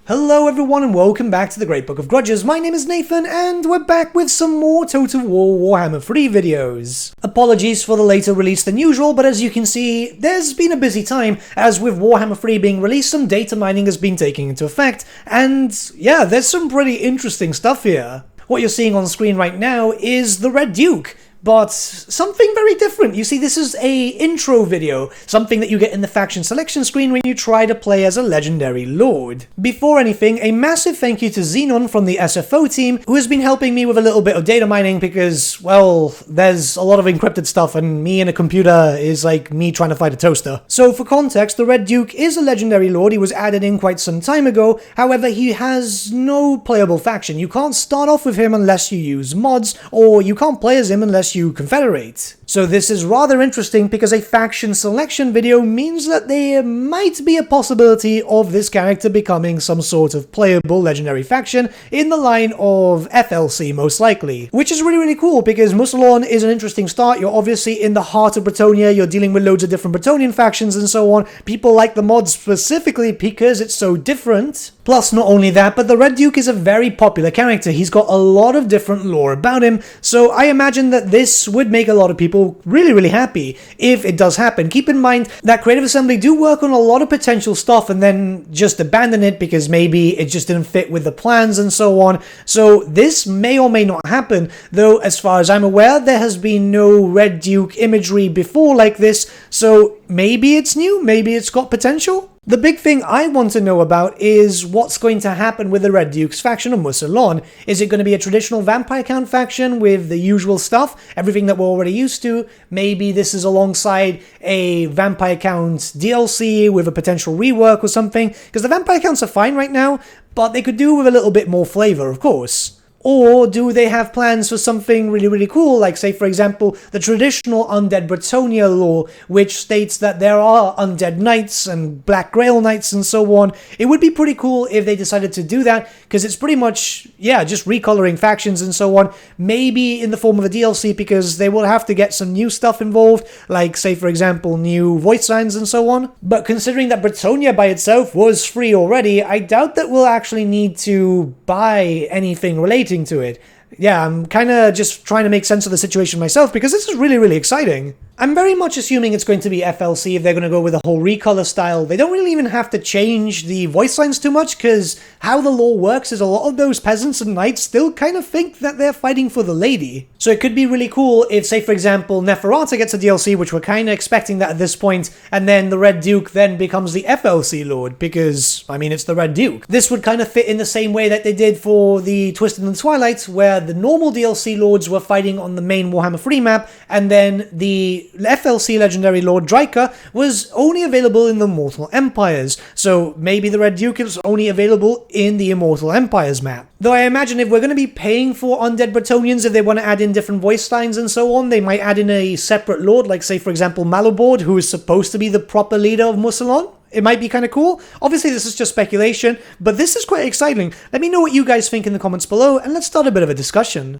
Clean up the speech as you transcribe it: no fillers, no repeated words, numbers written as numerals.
Hello everyone and welcome back to the Great Book of Grudges. My name is Nathan and we're back with some more Total War Warhammer 3 videos. Apologies for the later release than usual, but as you can see, there's been a busy time, as with Warhammer 3 being released, some data mining has been taken into effect, and yeah, there's some pretty interesting stuff here. What you're seeing on screen right now is the Red Duke, but something very different. You see, this is a intro video, something that you get in the faction selection screen when you try to play as a legendary lord. Before anything, a massive thank you to Xenon from the SFO team, who has been helping me with a little bit of data mining because, well, there's a lot of encrypted stuff and me and a computer is like me trying to fight a toaster. So for context, the Red Duke is a legendary lord. He was added in quite some time ago. However, he has no playable faction. You can't start off with him unless you use mods, or you can't play as him unless you confederate. So this is rather interesting because a faction selection video means that there might be a possibility of this character becoming some sort of playable legendary faction in the line of FLC most likely. Which is really cool because Mousillon is an interesting start. You're obviously in the heart of Bretonnia, you're dealing with loads of different Bretonnian factions and so on. People like the mod specifically because it's so different. Plus, not only that, but the Red Duke is a very popular character. He's got a lot of different lore about him, so I imagine that this would make a lot of people really happy if it does happen. Keep in mind that Creative Assembly do work on a lot of potential stuff and then just abandon it because maybe it just didn't fit with the plans and so on. So this may or may not happen, though as far as I'm aware, there has been no Red Duke imagery before like this, so maybe it's new, maybe it's got potential. The big thing I want to know about is what's going to happen with the Red Duke's faction of Mousillon. Is it going to be a traditional vampire count faction with the usual stuff, everything that we're already used to? Maybe this is alongside a vampire count DLC with a potential rework or something, because the vampire counts are fine right now, but they could do with a little bit more flavor, of course. Or do they have plans for something really cool, like say for example the traditional Undead Bretonnia lore, which states that there are undead knights and black grail knights and so on. It would be pretty cool if they decided to do that, because it's pretty much, yeah, just recoloring factions and so on, maybe in the form of a DLC, because they will have to get some new stuff involved, like say for example new voice lines and so on. But considering that Bretonnia by itself was free already, I doubt that we'll actually need to buy anything related to it. Yeah, I'm kind of just trying to make sense of the situation myself because this is really exciting. I'm very much assuming it's going to be FLC if they're going to go with a whole recolor style. They don't really even have to change the voice lines too much, because how the lore works is a lot of those peasants and knights still kind of think that they're fighting for the lady. So it could be really cool if, say for example, Neferata gets a DLC, which we're kind of expecting that at this point, and then the Red Duke then becomes the FLC Lord, because, I mean, it's the Red Duke. This would kind of fit in the same way that they did for the Twisted and Twilight, where the normal DLC Lords were fighting on the main Warhammer 3 map, and then the FLC Legendary Lord Draika was only available in the Mortal Empires, so maybe the Red Duke is only available in the Immortal Empires map. Though I imagine if we're going to be paying for Undead Bretonnians, if they want to add in different voice lines and so on, they might add in a separate lord, like say for example Malobord, who is supposed to be the proper leader of Mousillon. It might be kind of cool. Obviously this is just speculation, but this is quite exciting. Let me know what you guys think in the comments below, and let's start a bit of a discussion.